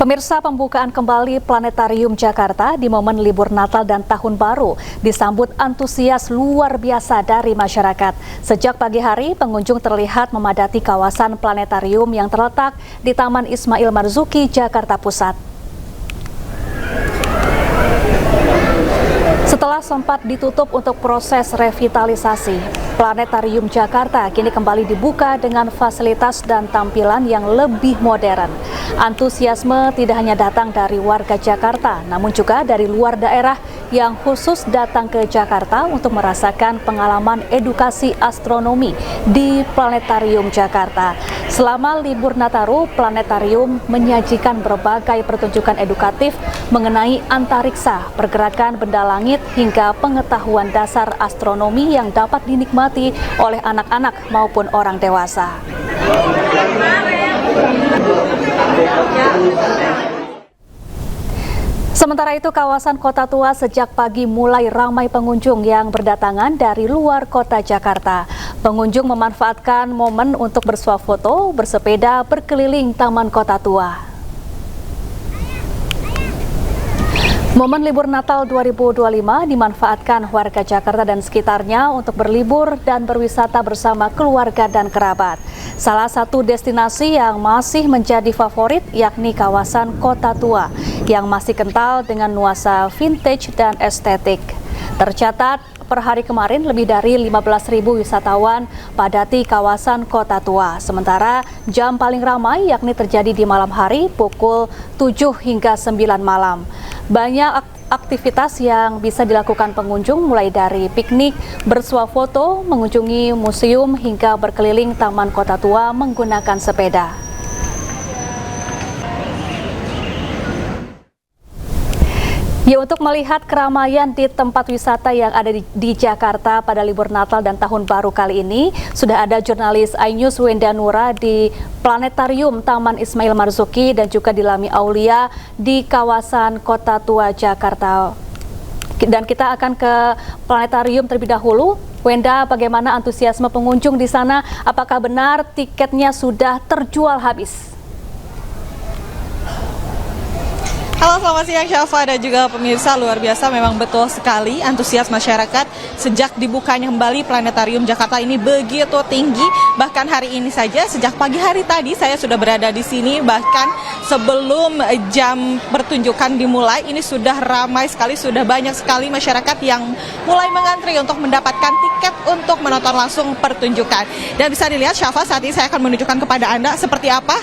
Pemirsa, pembukaan kembali Planetarium Jakarta di momen libur Natal dan Tahun Baru disambut antusias luar biasa dari masyarakat. Sejak pagi hari, pengunjung terlihat memadati kawasan planetarium yang terletak di Taman Ismail Marzuki, Jakarta Pusat. Setelah sempat ditutup untuk proses revitalisasi, Planetarium Jakarta kini kembali dibuka dengan fasilitas dan tampilan yang lebih modern. Antusiasme tidak hanya datang dari warga Jakarta, namun juga dari luar daerah yang khusus datang ke Jakarta untuk merasakan pengalaman edukasi astronomi di Planetarium Jakarta. Selama libur Nataru, Planetarium menyajikan berbagai pertunjukan edukatif mengenai antariksa, pergerakan benda langit, hingga pengetahuan dasar astronomi yang dapat dinikmati oleh anak-anak maupun orang dewasa. Sementara itu, kawasan Kota Tua sejak pagi mulai ramai pengunjung yang berdatangan dari luar kota Jakarta. Pengunjung memanfaatkan momen untuk bersuah foto, bersepeda, berkeliling Taman Kota Tua. Momen libur Natal 2025 dimanfaatkan warga Jakarta dan sekitarnya untuk berlibur dan berwisata bersama keluarga dan kerabat. Salah satu destinasi yang masih menjadi favorit yakni kawasan Kota Tua yang masih kental dengan nuansa vintage dan estetik. Tercatat per hari kemarin lebih dari 15.000 wisatawan padati kawasan Kota Tua. Sementara jam paling ramai yakni terjadi di malam hari pukul 7 hingga 9 malam. Banyak aktivitas yang bisa dilakukan pengunjung mulai dari piknik, bersuah foto, mengunjungi museum hingga berkeliling Taman Kota Tua menggunakan sepeda. Ya, untuk melihat keramaian di tempat wisata yang ada di Jakarta pada libur Natal dan Tahun Baru kali ini, sudah ada jurnalis iNews Wenda Nura di Planetarium Taman Ismail Marzuki dan juga di Lami Aulia di kawasan Kota Tua Jakarta. Dan kita akan ke Planetarium terlebih dahulu. Wenda, bagaimana antusiasme pengunjung di sana? Apakah benar tiketnya sudah terjual habis? Halo, selamat siang Syafa dan juga pemirsa. Luar biasa, memang betul sekali antusias masyarakat sejak dibukanya kembali Planetarium Jakarta ini begitu tinggi. Bahkan hari ini saja, sejak pagi hari tadi saya sudah berada di sini. Bahkan sebelum jam pertunjukan dimulai, ini sudah ramai sekali, sudah banyak sekali masyarakat yang mulai mengantri untuk mendapatkan tiket untuk menonton langsung pertunjukan. Dan bisa dilihat Syafa, saat ini saya akan menunjukkan kepada Anda seperti apa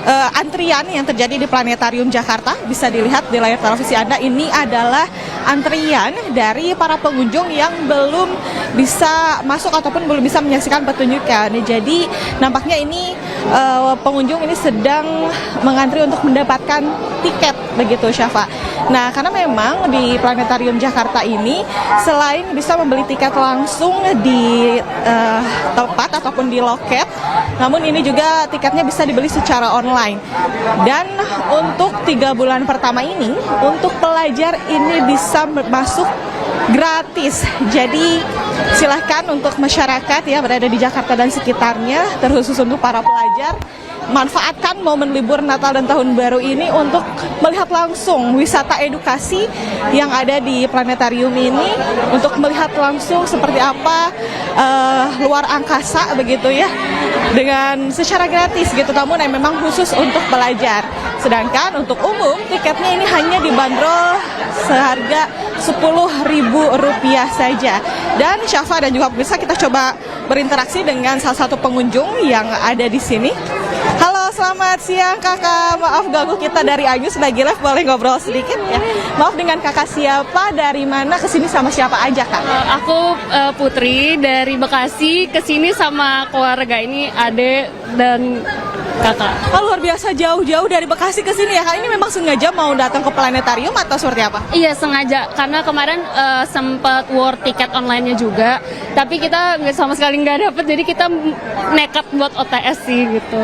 antrian yang terjadi di Planetarium Jakarta. Bisa dilihat di layar televisi Anda, ini adalah antrian dari para pengunjung yang belum bisa masuk ataupun belum bisa menyaksikan pertunjukan. Jadi nampaknya ini pengunjung ini sedang mengantri untuk mendapatkan tiket, begitu Syafa. Nah, karena memang di Planetarium Jakarta ini selain bisa membeli tiket langsung di tempat ataupun di loket, namun ini juga tiketnya bisa dibeli secara online. Dan untuk 3 bulan pertama ini, untuk pelajar ini bisa masuk gratis. Jadi silahkan untuk masyarakat ya berada di Jakarta dan sekitarnya, terkhusus untuk para pelajar, manfaatkan momen libur Natal dan Tahun Baru ini untuk melihat langsung wisata edukasi yang ada di Planetarium ini, untuk melihat langsung seperti apa luar angkasa begitu ya, dengan secara gratis gitu, namun yang memang khusus untuk pelajar. Sedangkan untuk umum tiketnya ini hanya dibanderol seharga Rp10.000 saja. Dan Syafa dan juga pemirsa, kita coba berinteraksi dengan salah satu pengunjung yang ada di sini. Halo, selamat siang Kakak. Maaf ganggu, kita dari iNews lagi live, boleh ngobrol sedikit ya? Maaf, dengan Kakak siapa, dari mana, kesini sama siapa aja Kak? Aku Putri dari Bekasi, kesini sama keluarga ini, adek dan kakak. Oh, luar biasa, jauh-jauh dari Bekasi ke sini ya Kak. Ini memang sengaja mau datang ke Planetarium atau seperti apa? Iya, sengaja, karena kemarin sempat war tiket online-nya juga, tapi kita sama sekali nggak dapet, jadi kita nekat buat OTS sih gitu.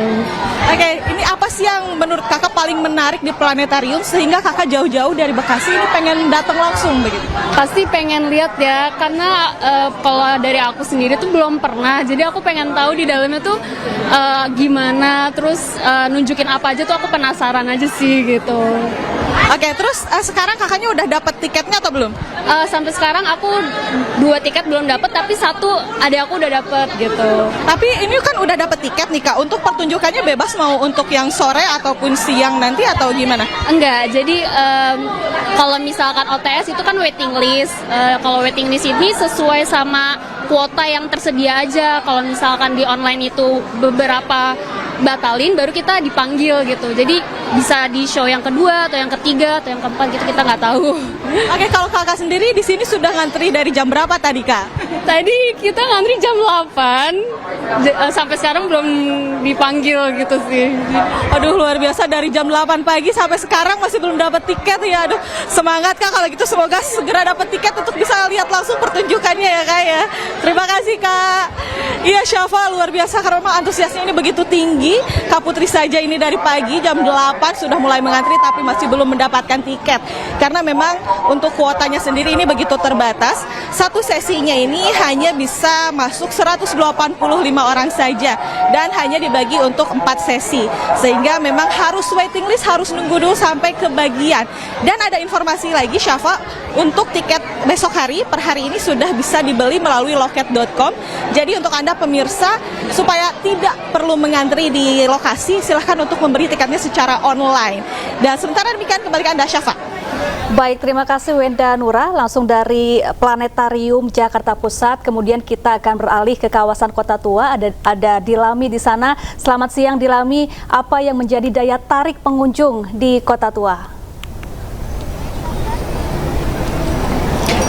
Oke, ini apa sih yang menurut Kakak paling menarik di Planetarium sehingga Kakak jauh-jauh dari Bekasi ini pengen datang langsung begitu? Pasti pengen lihat ya, karena kalau dari aku sendiri tuh belum pernah, jadi aku pengen tahu di dalamnya tuh gimana, terus terus nunjukin apa aja tuh aku penasaran aja sih gitu. Oke, terus sekarang kakaknya udah dapat tiketnya atau belum? Sampai sekarang aku 2 tiket belum dapet, tapi 1 adik aku udah dapet gitu. Tapi ini kan udah dapat tiket nih Kak, untuk pertunjukannya bebas mau untuk yang sore ataupun siang nanti atau gimana? Enggak, jadi kalau misalkan OTS itu kan waiting list. Kalau waiting list ini sesuai sama kuota yang tersedia aja. Kalau misalkan di online itu beberapa batalin, baru kita dipanggil gitu. Jadi bisa di show yang kedua atau yang ketiga atau yang keempat gitu, kita nggak tahu. Oke, kalau kakak sendiri di sini sudah ngantri dari jam berapa tadi Kak? Tadi kita ngantri jam 8, sampai sekarang belum dipanggil gitu sih. Aduh, luar biasa, dari jam 8 pagi sampai sekarang masih belum dapat tiket ya. Aduh, semangat Kak kalau gitu, semoga segera dapat tiket untuk bisa lihat langsung pertunjukannya ya Kak ya. Terima kasih Kak. Iya Syafa, luar biasa karena memang antusiasnya ini begitu tinggi. Kak Putri saja ini dari pagi jam 8 sudah mulai mengantri tapi masih belum mendapatkan tiket. Karena memang untuk kuotanya sendiri ini begitu terbatas. Satu sesinya ini hanya bisa masuk 185 orang saja dan hanya dibagi untuk 4 sesi. Sehingga memang harus waiting list, harus nunggu dulu sampai ke bagian. Dan ada informasi lagi Syafa, untuk tiket besok hari per hari ini sudah bisa dibeli melalui loket.com. Jadi untuk Anda pemirsa supaya tidak perlu mengantri di lokasi, silahkan untuk membeli tiketnya secara online. Dan sementara demikian kembali ke Anda Syafa. Baik, terima kasih Wenda Nura langsung dari Planetarium Jakarta Pusat. Kemudian kita akan beralih ke kawasan Kota Tua. Ada Dilami di sana. Selamat siang Dilami. Apa yang menjadi daya tarik pengunjung di Kota Tua?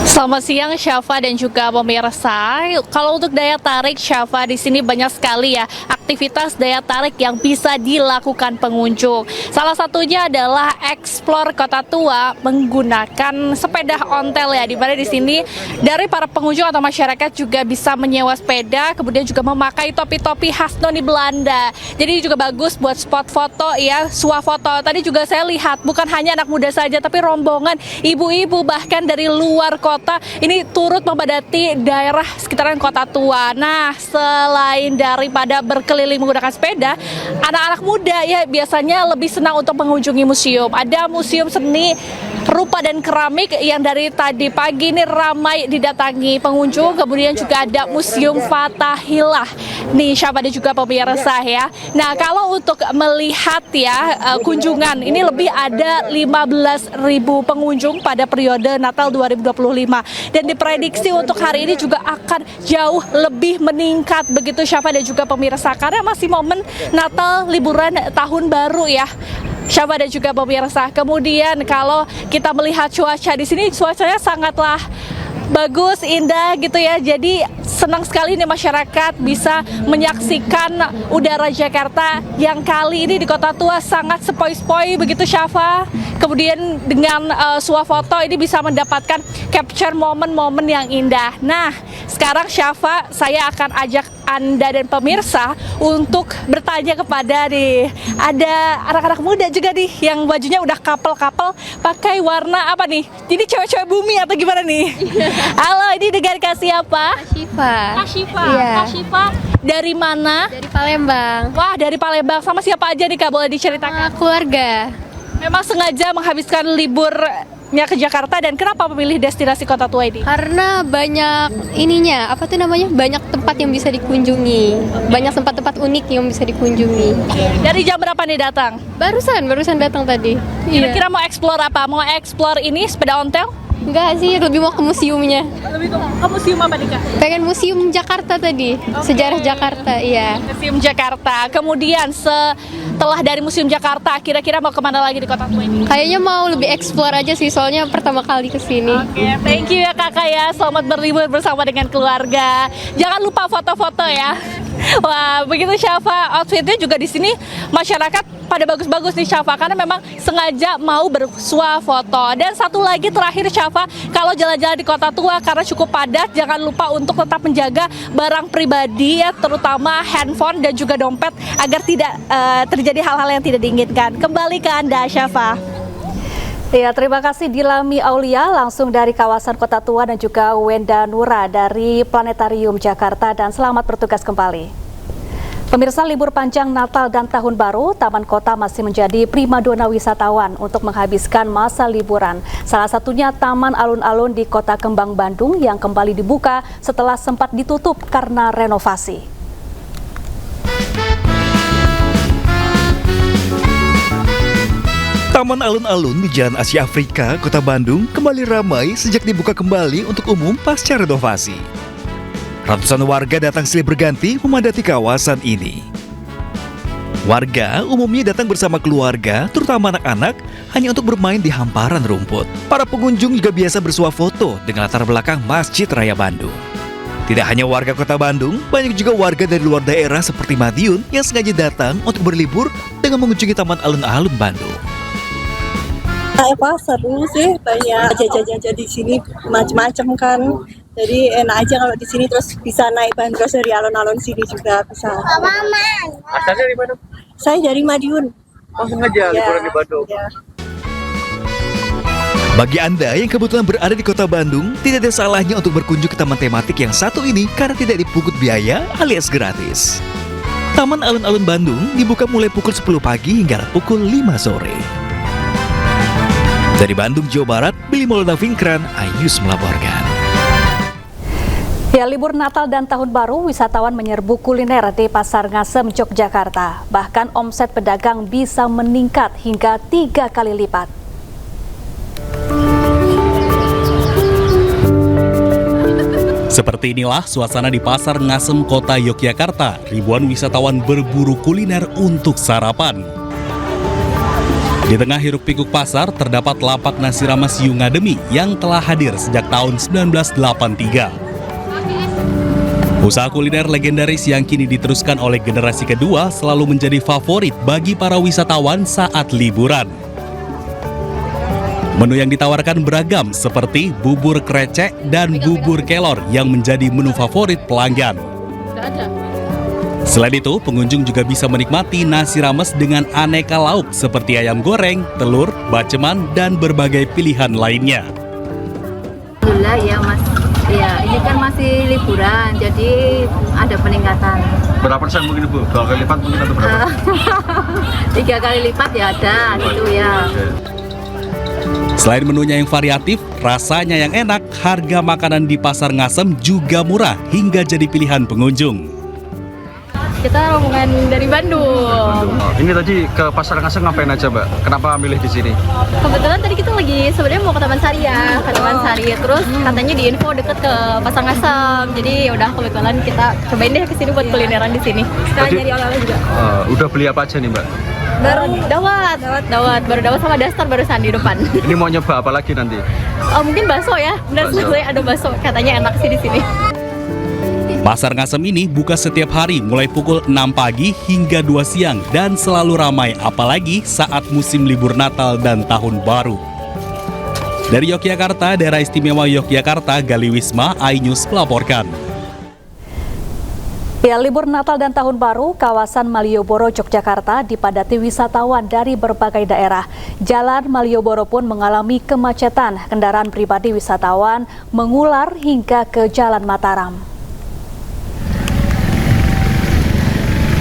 Selamat siang Syafa dan juga pemirsa. Kalau untuk daya tarik Syafa, di sini banyak sekali ya aktivitas daya tarik yang bisa dilakukan pengunjung. Salah satunya adalah eksplor Kota Tua menggunakan sepeda ontel ya, di mana di sini dari para pengunjung atau masyarakat juga bisa menyewa sepeda, kemudian juga memakai topi-topi khas noni Belanda. Jadi juga bagus buat spot foto ya, swafoto. Tadi juga saya lihat bukan hanya anak muda saja tapi rombongan ibu-ibu bahkan dari luar kota ini turut memadati daerah sekitaran Kota Tua. Nah, selain daripada berkeliling menggunakan sepeda, anak-anak muda ya biasanya lebih senang untuk mengunjungi museum. Ada museum seni rupa dan keramik yang dari tadi pagi ini ramai didatangi pengunjung. Kemudian juga ada Museum Fathahillah nih Syafa dan juga pemirsa ya. Nah, kalau untuk melihat ya kunjungan ini lebih ada 15.000 pengunjung pada periode Natal 2025. Dan diprediksi untuk hari ini juga akan jauh lebih meningkat begitu Syafa dan juga pemirsa, karena masih momen Natal, liburan tahun baru ya Syafa dan juga pemirsa. Kemudian kalau kita melihat cuaca di sini, cuacanya sangatlah bagus, indah gitu ya. Jadi senang sekali nih masyarakat bisa menyaksikan udara Jakarta yang kali ini di Kota Tua sangat sepoi-sepoi begitu Syafa. Kemudian dengan swafoto ini bisa mendapatkan capture momen-momen yang indah. Nah, sekarang Syafa, saya akan ajak Anda dan pemirsa untuk bertanya kepada ada anak-anak muda juga nih yang bajunya udah couple-couple pakai warna apa nih? Jadi cewek-cewek bumi atau gimana nih? Halo, ini dengan Kak siapa? Kak Syifa. Iya. Kak Syifa Dari mana? dari Palembang. Wah, dari Palembang. Sama siapa aja nih Kak, boleh diceritakan? Keluarga. Memang sengaja menghabiskan liburnya ke Jakarta, dan kenapa memilih destinasi Kota Tua ini? Karena banyak ininya, apa tuh namanya? Banyak tempat yang bisa dikunjungi. Banyak tempat-tempat unik yang bisa dikunjungi. Dari jam berapa nih datang? Barusan datang tadi. Iya. Kira-kira mau explore apa? Mau explore ini sepeda ontel? Enggak sih, lebih mau ke museumnya. Lebih ke museum apa nih Kak? Pengen museum Jakarta tadi. Sejarah Jakarta, iya. Museum Jakarta. Kemudian setelah dari Museum Jakarta, kira-kira mau kemana lagi di Kota Tua ini? Kayaknya mau lebih explore aja sih, soalnya pertama kali kesini. Oke, thank you ya Kakak ya. Selamat berlibur bersama dengan keluarga. Jangan lupa foto-foto ya. Wah, begitu Syafa. Outfitnya juga di sini masyarakat pada bagus-bagus nih Syafa, karena memang sengaja mau bersuah foto. Dan satu lagi terakhir Syafa, kalau jalan-jalan di Kota Tua karena cukup padat, jangan lupa untuk tetap menjaga barang pribadi ya, terutama handphone dan juga dompet agar tidak terjadi hal-hal yang tidak diinginkan. Kembali ke Anda Syafa. Ya, terima kasih Dilami Aulia langsung dari kawasan Kota Tua dan juga Wenda Nura dari Planetarium Jakarta, dan selamat bertugas kembali. Pemirsa, libur panjang Natal dan Tahun Baru, Taman Kota masih menjadi primadona wisatawan untuk menghabiskan masa liburan. Salah satunya Taman Alun-Alun di Kota Kembang, Bandung yang kembali dibuka setelah sempat ditutup karena renovasi. Taman Alun-Alun di Jalan Asia Afrika, Kota Bandung kembali ramai sejak dibuka kembali untuk umum pasca renovasi. Ratusan warga datang silih berganti memadati kawasan ini. Warga umumnya datang bersama keluarga, terutama anak-anak, hanya untuk bermain di hamparan rumput. Para pengunjung juga biasa bersuah foto dengan latar belakang Masjid Raya Bandung. Tidak hanya warga Kota Bandung, banyak juga warga dari luar daerah seperti Madiun yang sengaja datang untuk berlibur dengan mengunjungi Taman Alun-Alun Bandung. Seru sih, banyak jajan-jajan di sini macam-macam kan. Jadi enak aja kalau di sini, terus bisa naik bandros dari alun-alun sini juga bisa. Asalnya dari mana? Saya dari Madiun. Oh, sengaja liburan di Bandung. Ya. Bagi Anda yang kebetulan berada di Kota Bandung, tidak ada salahnya untuk berkunjung ke taman tematik yang satu ini karena tidak dipungut biaya alias gratis. Taman Alun-Alun Bandung dibuka mulai pukul 10 pagi hingga pukul 5 sore. Dari Bandung, Jawa Barat, Billy Maulana Vingkran, iNews melaporkan. Ya, libur Natal dan Tahun Baru, wisatawan menyerbu kuliner di Pasar Ngasem, Yogyakarta. Bahkan omset pedagang bisa meningkat hingga 3 kali lipat. Seperti inilah suasana di Pasar Ngasem, Kota Yogyakarta. Ribuan wisatawan berburu kuliner untuk sarapan. Di tengah hiruk-pikuk pasar terdapat lapak nasi rames Yungademi yang telah hadir sejak tahun 1983. Usaha kuliner legendaris yang kini diteruskan oleh generasi kedua selalu menjadi favorit bagi para wisatawan saat liburan. Menu yang ditawarkan beragam seperti bubur krecek dan bubur kelor yang menjadi menu favorit pelanggan. Selain itu, pengunjung juga bisa menikmati nasi rames dengan aneka lauk seperti ayam goreng, telur, baceman, dan berbagai pilihan lainnya. Alhamdulillah ya Mas, ya ini kan masih liburan, jadi ada peningkatan. Berapa persen mungkin Bu? 2 kali lipat mungkin atau berapa? 3 kali lipat ya ada gitu ya. Selain menunya yang variatif, rasanya yang enak, harga makanan di Pasar Ngasem juga murah hingga jadi pilihan pengunjung. Kita rombongan dari Bandung. Ini tadi ke Pasar Ngasem ngapain aja Mbak? Kenapa milih di sini? Kebetulan tadi kita lagi sebenarnya mau ke Taman Sari ya, ke Taman Sari. Terus katanya di info deket ke Pasar Ngasem. Jadi udah kebetulan kita cobain deh kesini buat kulineran di sini. Sekarang Tadi- nyari oleh-oleh juga. Udah beli apa aja nih Mbak? Baru baru dawat sama daster barusan di depan. Ini mau nyoba apa lagi nanti? Mungkin bakso ya, benar Bakso. sebenarnya ada bakso. Katanya enak sih di sini. Pasar Ngasem ini buka setiap hari mulai pukul 6 pagi hingga 2 siang dan selalu ramai apalagi saat musim libur Natal dan Tahun Baru. Dari Yogyakarta, Daerah Istimewa Yogyakarta, Gali Wisma, iNews melaporkan. Ya, libur Natal dan Tahun Baru, kawasan Malioboro, Yogyakarta dipadati wisatawan dari berbagai daerah. Jalan Malioboro pun mengalami kemacetan. Kendaraan pribadi wisatawan mengular hingga ke Jalan Mataram.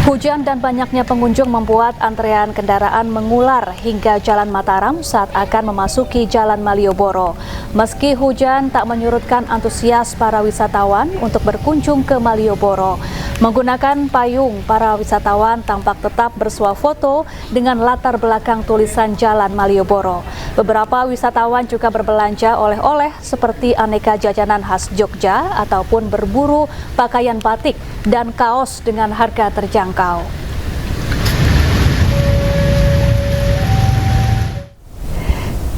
Hujan dan banyaknya pengunjung membuat antrean kendaraan mengular hingga Jalan Mataram saat akan memasuki Jalan Malioboro. Meski hujan tak menyurutkan antusias para wisatawan untuk berkunjung ke Malioboro. Menggunakan payung, para wisatawan tampak tetap bersuah foto dengan latar belakang tulisan Jalan Malioboro. Beberapa wisatawan juga berbelanja oleh-oleh seperti aneka jajanan khas Jogja ataupun berburu pakaian batik dan kaos dengan harga terjangkau.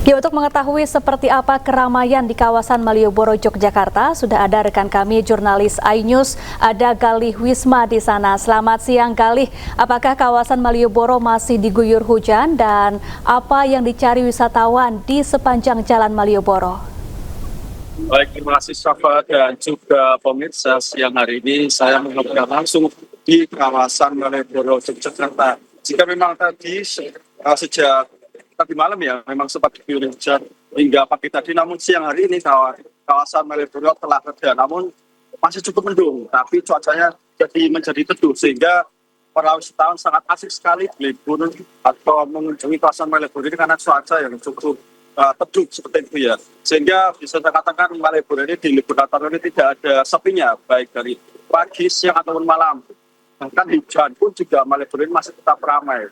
Ya, untuk mengetahui seperti apa keramaian di kawasan Malioboro, Yogyakarta, sudah ada rekan kami jurnalis iNews, ada Galih Wisma di sana. Selamat siang Galih, apakah kawasan Malioboro masih diguyur hujan dan apa yang dicari wisatawan di sepanjang Jalan Malioboro? Baik, terima kasih Syafa dan juga pemirsa. Siang hari ini saya melaporkan langsung di kawasan Malioboro, Yogyakarta. Jika memang tadi sejak tadi malam ya memang sempat diguyur hujan hingga pagi tadi, namun siang hari ini kawasan Malioboro telah reda, namun masih cukup mendung, tapi cuacanya menjadi teduh sehingga para wisatawan sangat asik sekali berlibur atau mengunjungi kawasan Malioboro ini karena cuaca yang cukup teduh seperti itu ya. Sehingga bisa saya katakan Malioboro ini di libur Nataru ini tidak ada sepinya, baik dari pagi, siang ataupun malam. Bahkan hujan pun juga Malioboro ini masih tetap ramai.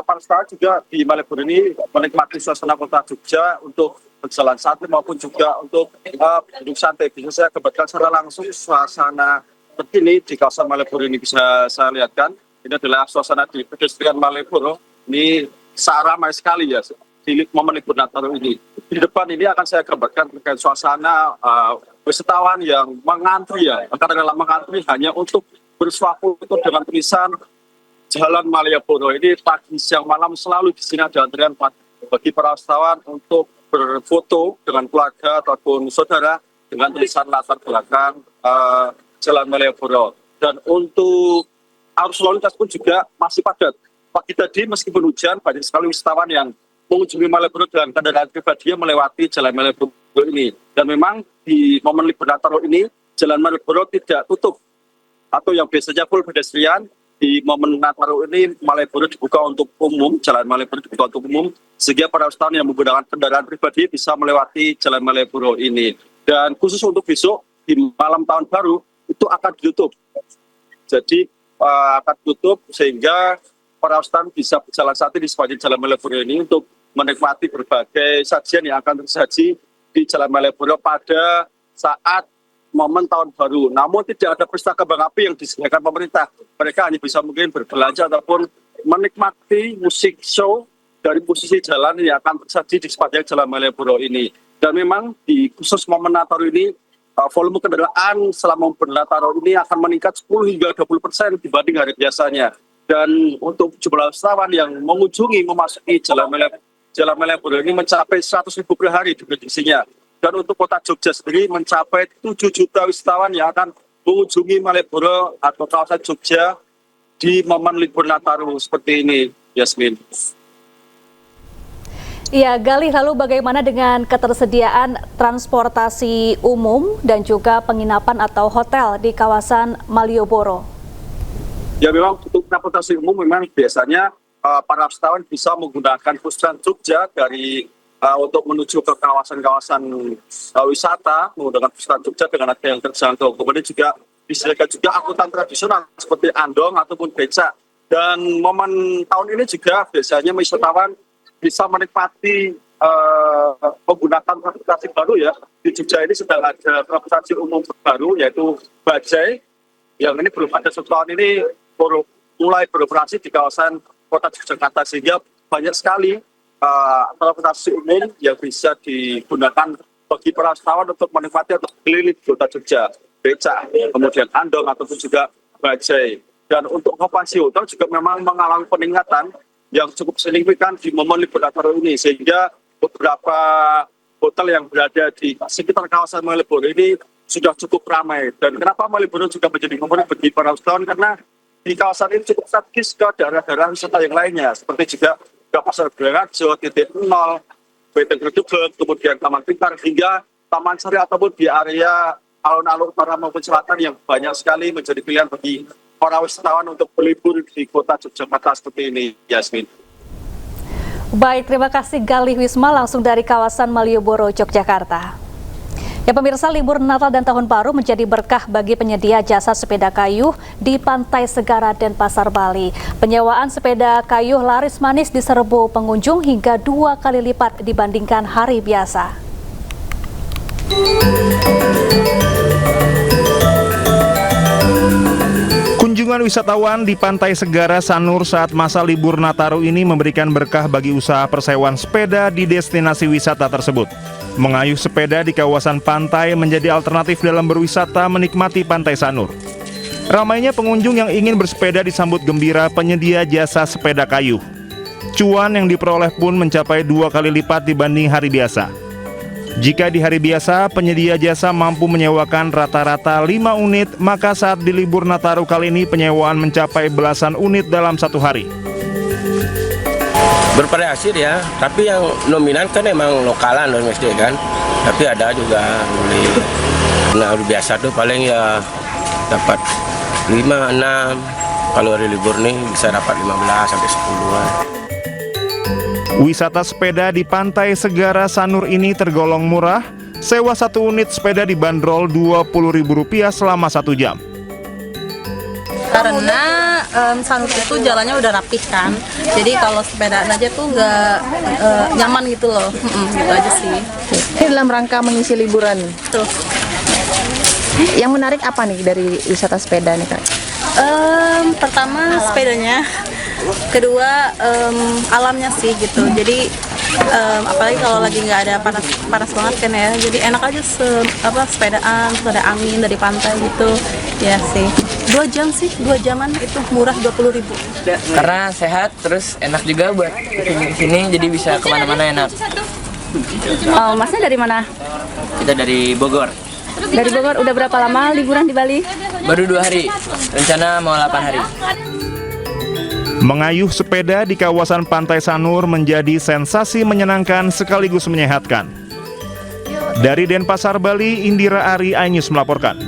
Para wisatawan juga di Malioboro ini menikmati suasana kota Jogja untuk berjalan santai maupun juga untuk duduk santai. Bisa saya gambarkan secara langsung suasana terkini di kawasan Malioboro ini bisa saya lihatkan. Ini adalah suasana di pedestrian Malioboro. Ini sangat ramai sekali ya di momen libur Nataru ini. Di depan ini akan saya gambarkan terkait suasana wisatawan yang mengantri ya. Karena dalam mengantri hanya untuk bersuah foto dengan tulisan Jalan Malioboro. Ini pagi, siang, malam selalu di sini ada antrian bagi para wisatawan untuk berfoto dengan keluarga ataupun saudara dengan tulisan latar belakang Jalan Malioboro. Dan untuk arus lalu lintas pun juga masih padat. Pagi tadi meskipun hujan, banyak sekali wisatawan yang mengunjungi Malioboro dengan kendaraan pribadi melewati Jalan Malioboro ini. Dan memang di momen libur Nataru ini Jalan Malioboro tidak tutup atau yang biasanya full pedestrian. Di momen Nataru ini Malioboro dibuka untuk umum, Jalan Malioboro dibuka untuk umum, sehingga para wisatawan yang menggunakan kendaraan pribadi bisa melewati Jalan Malioboro ini. Dan khusus untuk besok di malam tahun baru itu akan ditutup. Jadi akan ditutup sehingga para wisatawan bisa berjalan santai di sepanjang Jalan Malioboro ini untuk menikmati berbagai sajian yang akan tersaji di Jalan Malioboro pada saat momen tahun baru. Namun tidak ada pesta kembang api yang disediakan pemerintah. Mereka hanya bisa mungkin berbelanja ataupun menikmati musik show dari posisi jalan yang akan tersaji di sepanjang Jalan Malioboro ini. Dan memang di khusus momen Nataru ini volume kendaraan selama Nataru ini akan meningkat 10 hingga 20% dibanding hari biasanya. Dan untuk jumlah wisatawan yang mengunjungi memasuki Jalan Malioboro ini mencapai 100.000 per hari prediksinya. Dan untuk kota Jogja sendiri mencapai 7 juta wisatawan yang akan mengunjungi Malioboro atau kawasan Jogja di momen libur Nataru seperti ini, Yasmin. Ya, Galih, lalu bagaimana dengan ketersediaan transportasi umum dan juga penginapan atau hotel di kawasan Malioboro? Ya, memang untuk transportasi umum memang biasanya para wisatawan bisa menggunakan bus Trans Jogja dari untuk menuju ke kawasan-kawasan wisata menggunakan bus Trans Jogja dengan harga yang terjangkau. Kemudian juga disediakan juga angkutan tradisional seperti andong ataupun becak. Dan momen tahun ini juga biasanya wisatawan bisa menikmati menggunakan transportasi baru ya. Di Jogja ini sedang ada transportasi umum baru yaitu bajai yang ini belum ada setahun ini mulai beroperasi di kawasan kota Yogyakarta, sehingga banyak sekali transportasi umum yang bisa digunakan bagi para wisatawan untuk menikmati atau keliling kota Jogja, becak, kemudian andong ataupun juga bajai. Dan untuk okupansi hotel juga memang mengalami peningkatan yang cukup signifikan di momen libur Nataru ini, sehingga beberapa hotel yang berada di sekitar kawasan Malioboro ini sudah cukup ramai. Dan kenapa Malioboro juga menjadi favorit bagi para wisatawan? Karena di kawasan ini cukup strategis ke daerah-daerah wisata yang lainnya, seperti juga ke Pasar Beringharjo, Titik Nol, Benteng Gedugeng, kemudian Taman Pintar, hingga Taman Sari ataupun di area alun-alun utara maupun selatan yang banyak sekali menjadi pilihan bagi para wisatawan untuk berlibur di kota Yogyakarta seperti ini, Yasmin. Baik, terima kasih Galih Wisma langsung dari kawasan Malioboro, Yogyakarta. Ya pemirsa, libur Natal dan Tahun Baru menjadi berkah bagi penyedia jasa sepeda kayu di Pantai Segara Denpasar, Bali. Penyewaan sepeda kayu laris manis diserbu pengunjung hingga 2 kali lipat dibandingkan hari biasa. Kunjungan wisatawan di Pantai Segara Sanur saat masa libur Nataru ini memberikan berkah bagi usaha persewaan sepeda di destinasi wisata tersebut. Mengayuh sepeda di kawasan pantai menjadi alternatif dalam berwisata menikmati Pantai Sanur. Ramainya pengunjung yang ingin bersepeda disambut gembira penyedia jasa sepeda kayu. Cuan yang diperoleh pun mencapai 2 kali lipat dibanding hari biasa. Jika di hari biasa penyedia jasa mampu menyewakan rata-rata 5 unit, maka saat di libur Nataru kali ini penyewaan mencapai belasan unit dalam satu hari. Bervariasi ya, tapi yang dominan kan emang lokalan domestik kan, tapi ada juga beli. Nah biasa tuh paling ya dapat 5, 6 Kalau hari libur nih bisa dapat 15 sampai 10-an. Wisata sepeda di Pantai Segara Sanur ini tergolong murah. Sewa 1 unit sepeda dibanderol Rp20.000 selama 1 jam. Karena Sanur itu jalannya udah rapih kan, jadi kalau sepedaan aja tuh nggak nyaman gitu loh, gitu aja sih. Ini dalam rangka mengisi liburan. Tuh. Yang menarik apa nih dari wisata sepeda nih Kak? Pertama sepedanya, kedua alamnya sih gitu. Jadi apalagi kalau lagi nggak ada panas banget kan ya, jadi enak aja sepedaan, terus ada angin dari pantai gitu ya sih. 2 jam sih, 2 jaman itu murah 20.000. Karena sehat, terus enak juga buat kesini, jadi bisa kemana-mana enak. Oh, Masnya dari mana? Kita dari Bogor. Dari Bogor, udah berapa lama liburan di Bali? Baru 2 hari, rencana mau 8 hari. Mengayuh sepeda di kawasan Pantai Sanur menjadi sensasi menyenangkan sekaligus menyehatkan. Dari Denpasar, Bali, Indira Ari, iNews melaporkan.